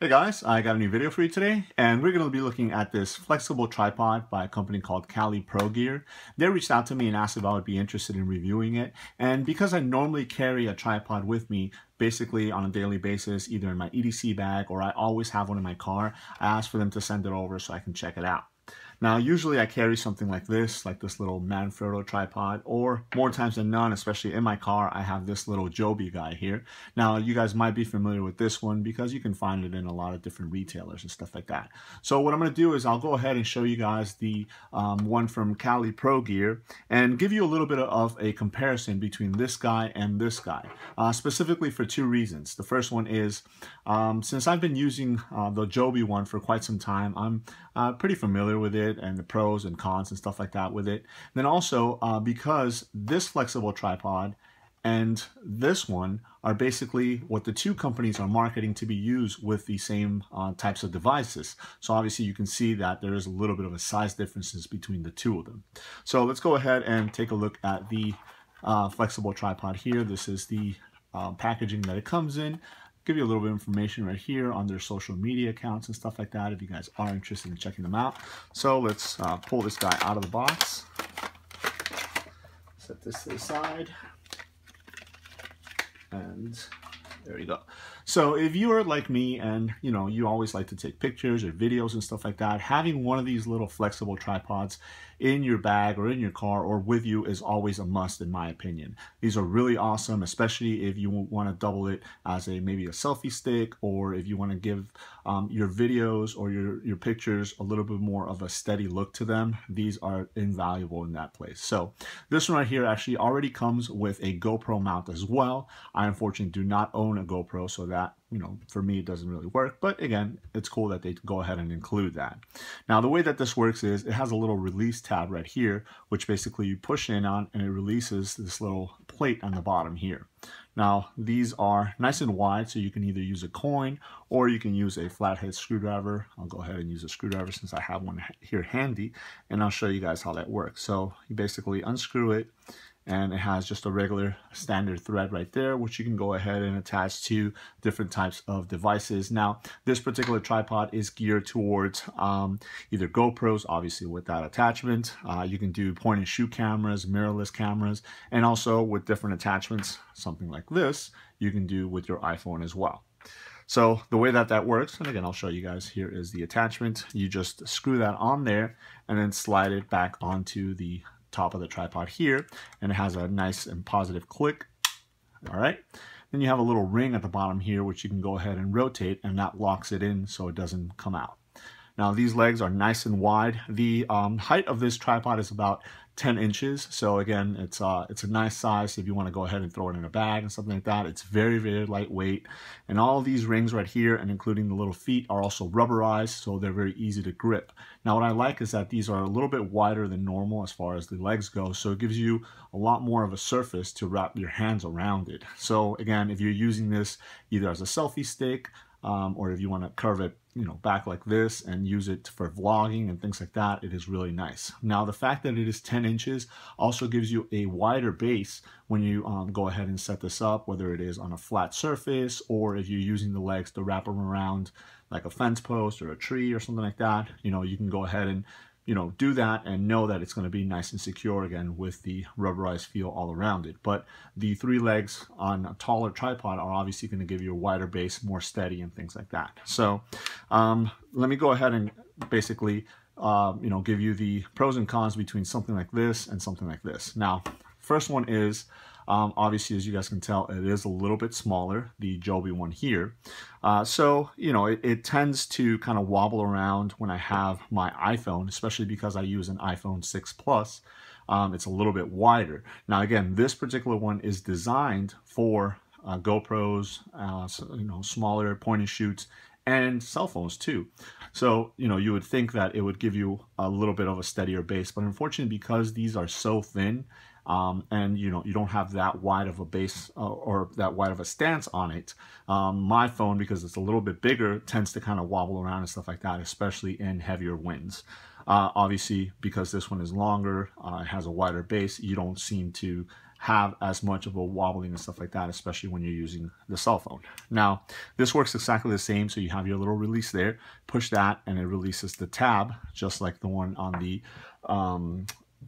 Hey guys, I got a new video for you today, and we're going to be looking at this flexible tripod by a company called Cali Gear. They reached out to me and asked if I would be interested in reviewing it, and because I normally carry a tripod with me basically on a daily basis, either in my EDC bag or I always have one in my car, I asked for them to send it over so I can check it out. Now, usually I carry something like this little Manfrotto tripod, or more times than none, especially in my car, I have this little Joby guy here. Now, you guys might be familiar with this one because you can find it in a lot of different retailers and stuff like that. So what I'm going to do is I'll go ahead and show you guys the one from Cali Gear and give you a little bit of a comparison between this guy and this guy, specifically for two reasons. The first one is since I've been using the Joby one for quite some time, I'm pretty familiar with it and the pros and cons and stuff like that with it. Then also because this flexible tripod and this one are basically what the two companies are marketing to be used with the same types of devices. So obviously you can see that there is a little bit of a size differences between the two of them. So let's go ahead and take a look at the flexible tripod here. This is the packaging that it comes in. Give you a little bit of information right here on their social media accounts and stuff like that if you guys are interested in checking them out. So let's pull this guy out of the box. Set this to the side. And there you go. So if you are like me and you always like to take pictures or videos and stuff like that, having one of these little flexible tripods in your bag or in your car or with you is always a must in my opinion. These are really awesome, especially if you want to double it as maybe a selfie stick, or if you want to give your videos or your pictures a little bit more of a steady look to them. These are invaluable in that place. So this one right here actually already comes with a GoPro mount as well. I unfortunately do not own a GoPro, so that for me it doesn't really work, but again, it's cool that they go ahead and include that. Now the way that this works is it has a little release tab right here, which basically you push in on and it releases this little plate on the bottom here. Now these are nice and wide, so you can either use a coin or you can use a flathead screwdriver. I'll go ahead and use a screwdriver since I have one here handy, and I'll show you guys how that works. So you basically unscrew it, and it has just a regular standard thread right there, which you can go ahead and attach to different types of devices. Now, this particular tripod is geared towards either GoPros, obviously with that attachment. You can do point and shoot cameras, mirrorless cameras, and also with different attachments, something like this, you can do with your iPhone as well. So the way that works, and again, I'll show you guys, here is the attachment. You just screw that on there and then slide it back onto the top of the tripod here, and it has a nice and positive click. All right, then you have a little ring at the bottom here which you can go ahead and rotate, and that locks it in so it doesn't come out. Now these legs are nice and wide. The height of this tripod is about 10 inches. So again, it's a nice size if you want to go ahead and throw it in a bag and something like that. It's very, very lightweight. And all these rings right here, and including the little feet, are also rubberized, so they're very easy to grip. Now what I like is that these are a little bit wider than normal as far as the legs go, so it gives you a lot more of a surface to wrap your hands around it. So again, if you're using this either as a selfie stick, or if you want to curve it back like this and use it for vlogging and things like that, it is really nice. Now the fact that it is 10 inches also gives you a wider base when you go ahead and set this up, whether it is on a flat surface or if you're using the legs to wrap them around like a fence post or a tree or something like that. You can go ahead and do that and know that it's going to be nice and secure, again, with the rubberized feel all around it. But the three legs on a taller tripod are obviously going to give you a wider base, more steady, and things like that. So let me go ahead and basically give you the pros and cons between something like this and something like this. Now, first one is obviously, as you guys can tell, it is a little bit smaller, the Joby one here. So, it tends to kind of wobble around when I have my iPhone, especially because I use an iPhone 6 Plus. It's a little bit wider. Now, again, this particular one is designed for GoPros, smaller point and shoots, and cell phones too. So, you would think that it would give you a little bit of a steadier base, but unfortunately, because these are so thin, and you don't have that wide of a base or that wide of a stance on it. My phone, because it's a little bit bigger, tends to kind of wobble around and stuff like that, especially in heavier winds. Obviously, because this one is longer, it has a wider base, you don't seem to have as much of a wobbling and stuff like that, especially when you're using the cell phone. Now, this works exactly the same. So you have your little release there, push that, and it releases the tab, just like the one on the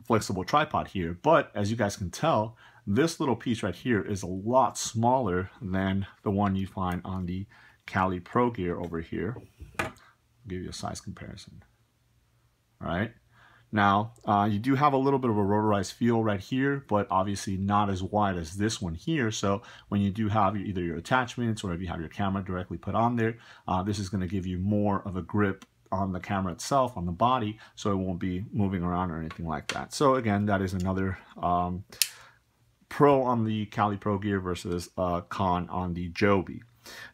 flexible tripod here. But as you guys can tell, this little piece right here is a lot smaller than the one you find on the Cali Pro Gear over here. I'll give you a size comparison. All right. Now, you do have a little bit of a rotorized feel right here, but obviously not as wide as this one here. So when you do have either your attachments or if you have your camera directly put on there, this is going to give you more of a grip on the camera itself, on the body, so it won't be moving around or anything like that. So again, that is another pro on the Cali Pro Gear versus con on the Joby.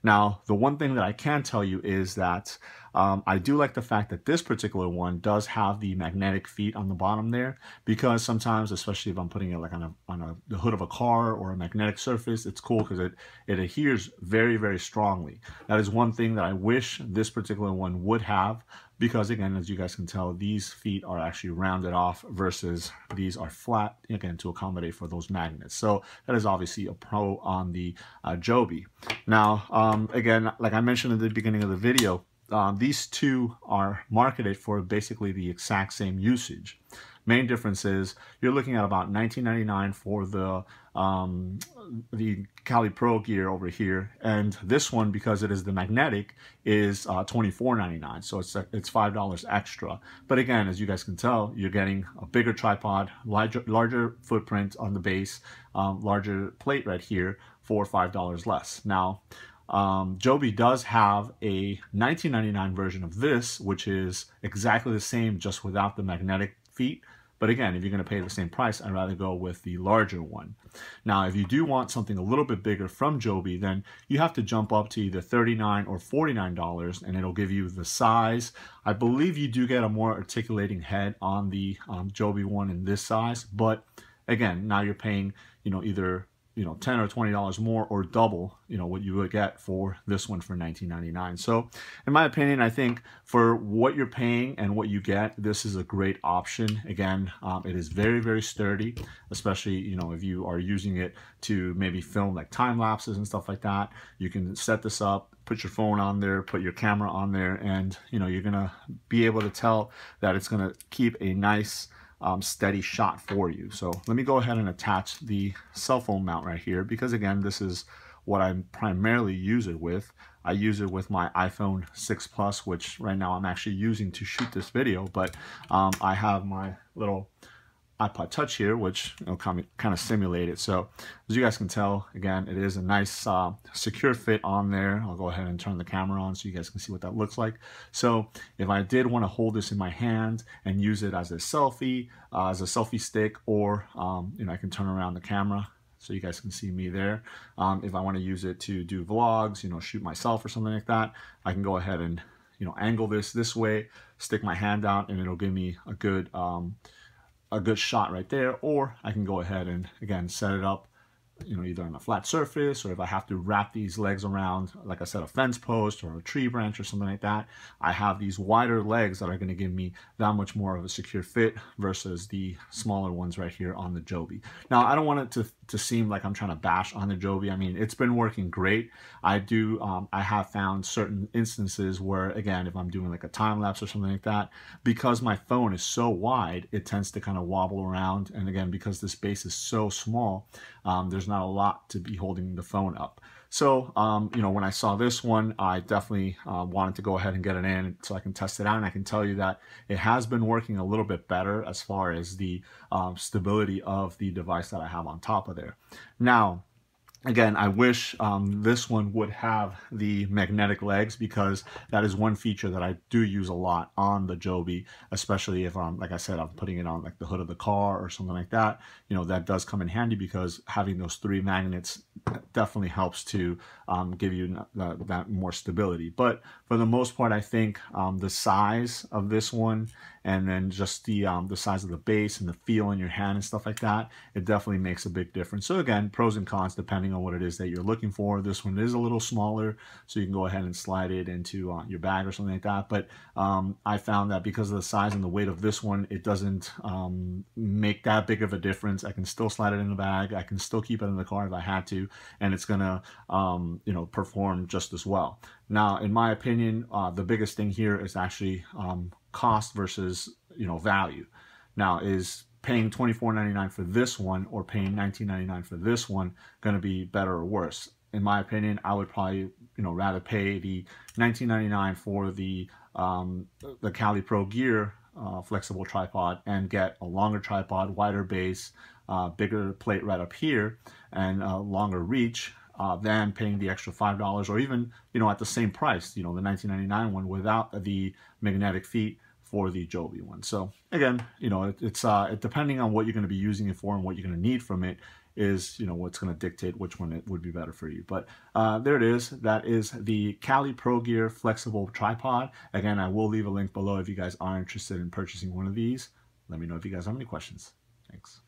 Now, the one thing that I can tell you is that I do like the fact that this particular one does have the magnetic feet on the bottom there, because sometimes, especially if I'm putting it like on the hood of a car or a magnetic surface, it's cool because it adheres very, very strongly. That is one thing that I wish this particular one would have, because again, as you guys can tell, these feet are actually rounded off versus these are flat, again, to accommodate for those magnets. So that is obviously a pro on the Joby. Now, again, like I mentioned at the beginning of the video, these two are marketed for basically the exact same usage. Main difference is you're looking at about $19.99 for the Cali Pro Gear over here, and this one, because it is the magnetic, is $24.99. So it's $5 extra. But again, as you guys can tell, you're getting a bigger tripod, larger footprint on the base, larger plate right here for $5 less. Now, Joby does have a $19.99 version of this, which is exactly the same, just without the magnetic feet. But again, if you're going to pay the same price, I'd rather go with the larger one. Now, if you do want something a little bit bigger from Joby, then you have to jump up to either $39 or $49, and it'll give you the size. I believe you do get a more articulating head on the Joby one in this size. But again, now you're paying, either $10 or $20 more, or double, what you would get for this one for $19.99. So in my opinion, I think for what you're paying and what you get, this is a great option. Again, it is very, very sturdy, especially, if you are using it to maybe film like time lapses and stuff like that. You can set this up, put your phone on there, put your camera on there, and you're gonna be able to tell that it's gonna keep a nice steady shot for you. So let me go ahead and attach the cell phone mount right here, because again, this is what I primarily use it with. I use it with my iPhone 6 Plus, which right now I'm actually using to shoot this video, but I have my little iPod Touch here, which kind of simulate it. So as you guys can tell, again, it is a nice secure fit on there. I'll go ahead and turn the camera on so you guys can see what that looks like. So if I did want to hold this in my hand and use it as a selfie stick, or I can turn around the camera so you guys can see me there. If I want to use it to do vlogs, shoot myself or something like that, I can go ahead and angle this way, stick my hand out, and it'll give me a good shot right there. Or I can go ahead and again set it up, either on a flat surface, or if I have to wrap these legs around, like I said, a fence post or a tree branch or something like that, I have these wider legs that are going to give me that much more of a secure fit versus the smaller ones right here on the Joby. Now, I don't want it to seem like I'm trying to bash on the Joby. I mean, it's been working great. I have found certain instances where, again, if I'm doing like a time lapse or something like that, because my phone is so wide, it tends to kind of wobble around. And again, because this base is so small, there's not a lot to be holding the phone up. So, when I saw this one, I definitely wanted to go ahead and get it in so I can test it out. And I can tell you that it has been working a little bit better as far as the stability of the device that I have on top of there. Now, again, I wish this one would have the magnetic legs, because that is one feature that I do use a lot on the Joby, especially if like I said, I'm putting it on like the hood of the car or something like that. That does come in handy, because having those 3 magnets definitely helps to give you that more stability. But for the most part, I think the size of this one and then just the size of the base and the feel in your hand and stuff like that, it definitely makes a big difference. So again, pros and cons depending on what it is that you're looking for. This one is a little smaller, so you can go ahead and slide it into your bag or something like that. But I found that because of the size and the weight of this one, it doesn't make that big of a difference. I can still slide it in the bag. I can still keep it in the car if I had to, and it's gonna perform just as well. Now, in my opinion, the biggest thing here is actually cost versus value. Now, is paying $24.99 for this one or paying $19.99 for this one going to be better or worse? In my opinion, I would probably rather pay the $19.99 for the Cali Pro Gear flexible tripod and get a longer tripod, wider base, bigger plate right up here, and longer reach than paying the extra $5, or even at the same price, the $19.99 one without the magnetic feet for the Joby one. So again, it's depending on what you're going to be using it for and what you're going to need from it is what's going to dictate which one it would be better for you. But there it is. That is the Cali Pro Gear flexible tripod. Again, I will leave a link below if you guys are interested in purchasing one of these. Let me know if you guys have any questions. Thanks.